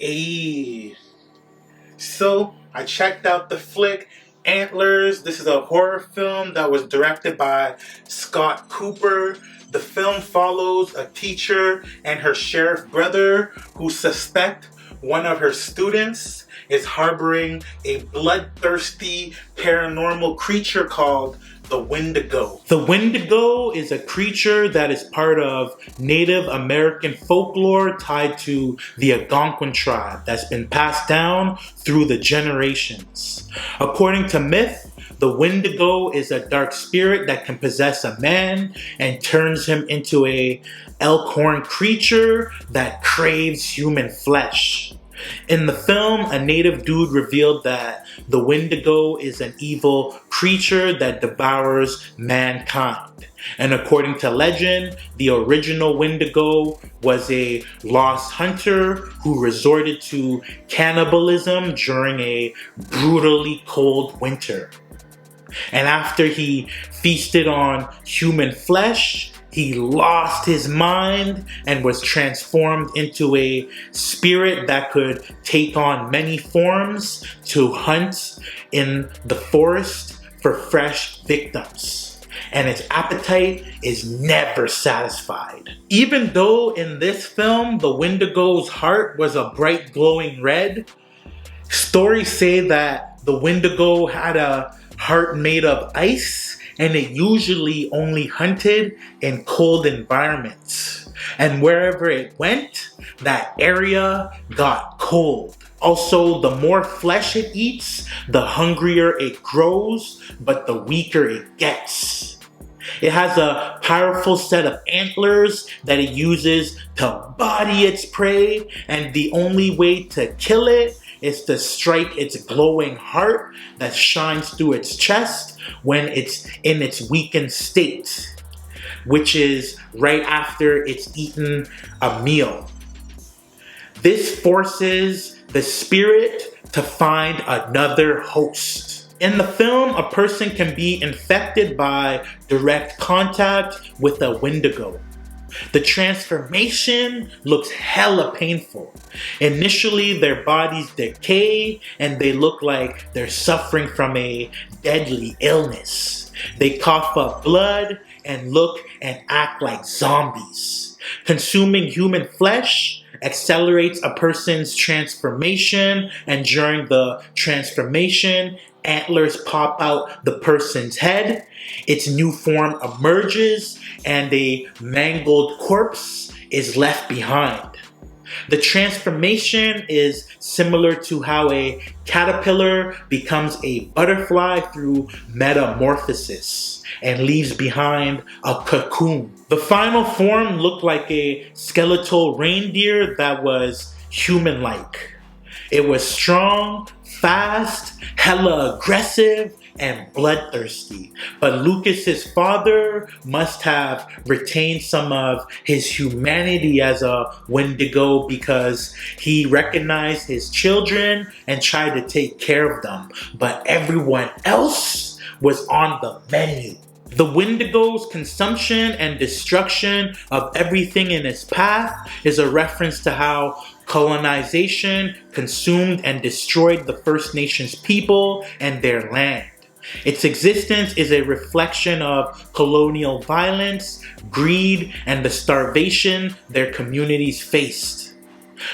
Ayy. So, I checked out the flick Antlers. This is a horror film that was directed by Scott Cooper. The film follows a teacher and her sheriff brother who suspect one of her students is harboring a bloodthirsty paranormal creature called the Wendigo. The Wendigo is a creature that is part of Native American folklore tied to the Algonquin tribe that's been passed down through the generations. According to myth, the Wendigo is a dark spirit that can possess a man and turns him into a elk-horned creature that craves human flesh. In the film, a native dude revealed that the Wendigo is an evil creature that devours mankind. And according to legend, the original Wendigo was a lost hunter who resorted to cannibalism during a brutally cold winter. And after he feasted on human flesh, he lost his mind and was transformed into a spirit that could take on many forms to hunt in the forest for fresh victims. And its appetite is never satisfied. Even though in this film the Wendigo's heart was a bright glowing red, stories say that the Wendigo had a heart made of ice, and it usually only hunted in cold environments. And wherever it went, that area got cold. Also, the more flesh it eats, the hungrier it grows, but the weaker it gets. It has a powerful set of antlers that it uses to body its prey, and the only way to kill it is to strike its glowing heart that shines through its chest when it's in its weakened state, which is right after it's eaten a meal. This forces the spirit to find another host. In the film, a person can be infected by direct contact with a Wendigo. The transformation looks hella painful. Initially, their bodies decay and they look like they're suffering from a deadly illness. They cough up blood and look and act like zombies. Consuming human flesh accelerates a person's transformation, and during the transformation, antlers pop out the person's head, its new form emerges, and a mangled corpse is left behind. The transformation is similar to how a caterpillar becomes a butterfly through metamorphosis and leaves behind a cocoon. The final form looked like a skeletal reindeer that was human-like. It was strong, fast, hella aggressive, and bloodthirsty. But Lucas's father must have retained some of his humanity as a Wendigo because he recognized his children and tried to take care of them. But everyone else was on the menu. The Wendigo's consumption and destruction of everything in its path is a reference to how colonization consumed and destroyed the First Nations people and their land. Its existence is a reflection of colonial violence, greed, and the starvation their communities faced.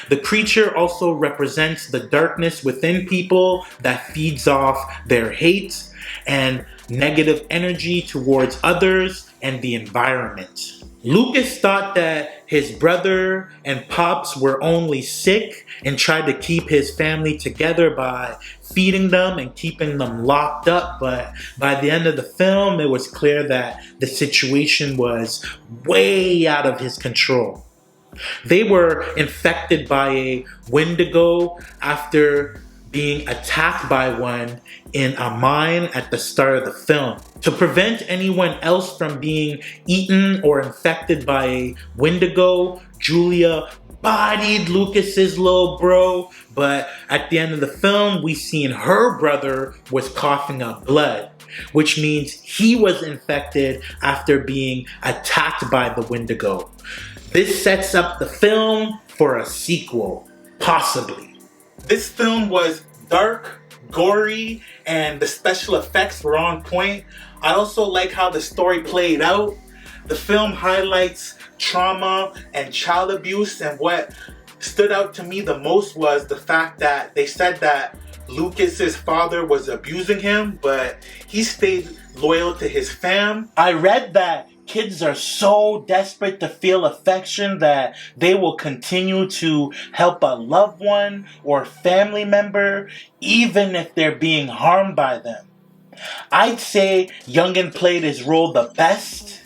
The creature also represents the darkness within people that feeds off their hate and negative energy towards others and the environment. Lucas thought that his brother and pops were only sick and tried to keep his family together by feeding them and keeping them locked up, but by the end of the film, it was clear that the situation was way out of his control. They were infected by a Wendigo after being attacked by one in a mine at the start of the film. To prevent anyone else from being eaten or infected by a Wendigo, Julia bodied Lucas's little bro, but at the end of the film, we seen her brother was coughing up blood, which means he was infected after being attacked by the Wendigo. This sets up the film for a sequel. Possibly. This film was dark, gory, and the special effects were on point. I also like how the story played out. The film highlights trauma and child abuse, and what stood out to me the most was the fact that they said that Lucas's father was abusing him, but he stayed loyal to his fam. I read that kids are so desperate to feel affection that they will continue to help a loved one or family member even if they're being harmed by them. I'd say Youngin played his role the best.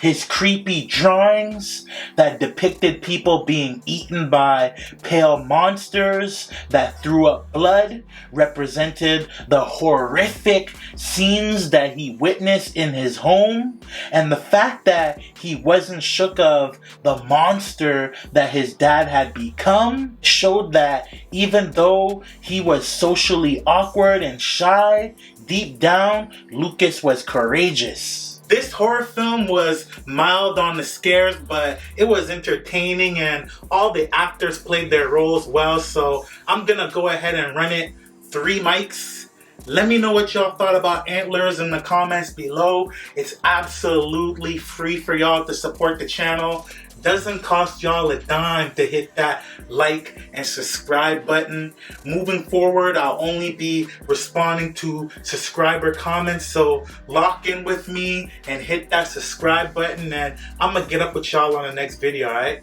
His creepy drawings that depicted people being eaten by pale monsters that threw up blood represented the horrific scenes that he witnessed in his home, and the fact that he wasn't shook of the monster that his dad had become showed that even though he was socially awkward and shy, deep down, Lucas was courageous. This horror film was mild on the scares, but it was entertaining and all the actors played their roles well, so I'm gonna go ahead and run it 3 mics. Let me know what y'all thought about Antlers in the comments below. It's absolutely free for y'all to support the channel. Doesn't cost y'all a dime to hit that like and subscribe button. Moving forward, I'll only be responding to subscriber comments, so lock in with me and hit that subscribe button, and I'm gonna get up with y'all on the next video, alright?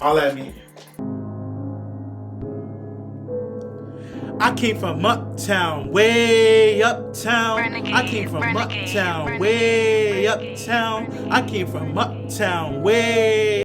Holla at me. I came from uptown, way uptown. I came from uptown, way uptown. I came from uptown, way